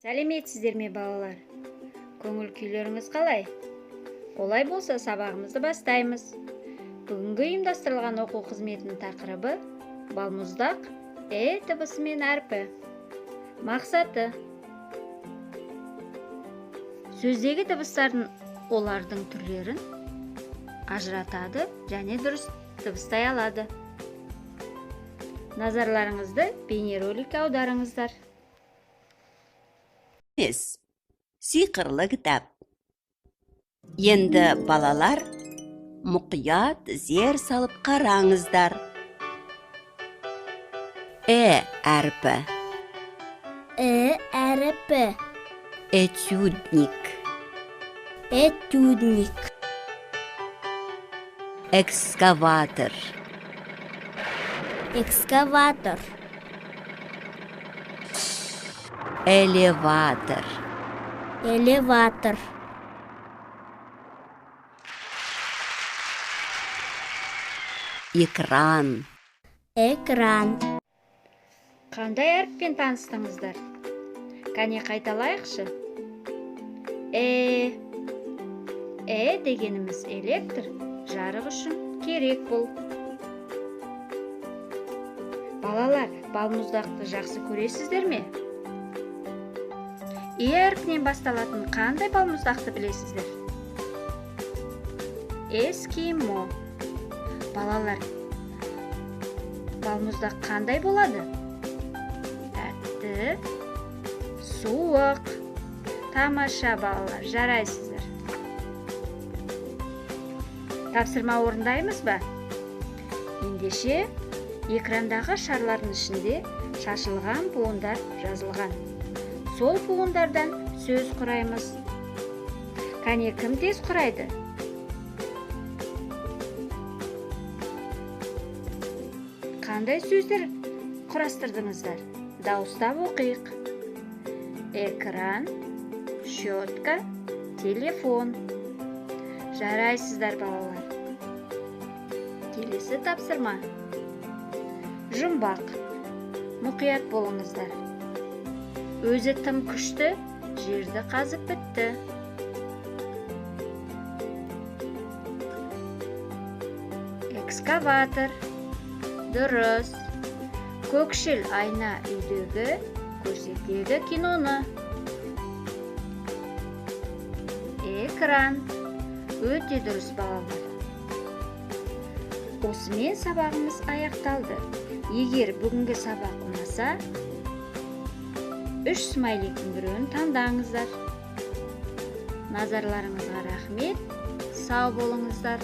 Сәлеметсіздер ме балалар? Көңіл күйлеріңіз қалай? Олай болса сабағымызды бастаймыз. Бүгінгі ұйымдастырылған оқу қызметінің тақырыбы балмұздақ дыбысы мен әрпі. Мақсаты: сөздегі дыбыстардың олардың түрлерін ажыратады және дұрыс дыбыстай алады. Назарларыңызды бейнероликке аударыңыздар. Сиқырлы кітап. Енді балалар мұқият зер салып қараңыздар. Әрпі. Әрпі. Этюдник. Этюдник. Экскаватор. Экскаватор. Элеватор. Элеватор. Экран. Экран. Қандай әріппен таныстыңыздар? Кәне қайталайықшы. Дегеніміз электр, жарық үшін керек бұл. Балалар, балмұздақты жақсы көресіздер ме? Әрпінен басталатын қандай балмұздақты білесіздер? Эскимо. Балалар, балмұздақ қандай болады? Тәтті, суық. Тамаша балалар, жарайсыздар. Тапсырма орындаймыз ба? Ендеше экрандағы шарлардың ішінде шашылған буындар жазылған. Сол буындардан сөз құраймыз. Кәне, кім тез құрайды? Қандай сөздер құрастырдыңыздар? Дауыстап оқиық. Экран, щетка, телефон. Жарайсыздар балалар. Келесі тапсырма. Жұмбақ. Мұқият болыңыздар. Өзі тым күшті, жерді қазып бітті. Экскаватор. Дұрыс. Көкшіл айна үйдегі көрсетеді киноны. Экран. Өте дұрыс балалар. Осымен сабағымыз аяқталды. Егер бүгінгі сабақ ұнаса, 3 смайликтің біреуін таңдаңыздар. Назарларыңызға рахмет. Сау болыңыздар.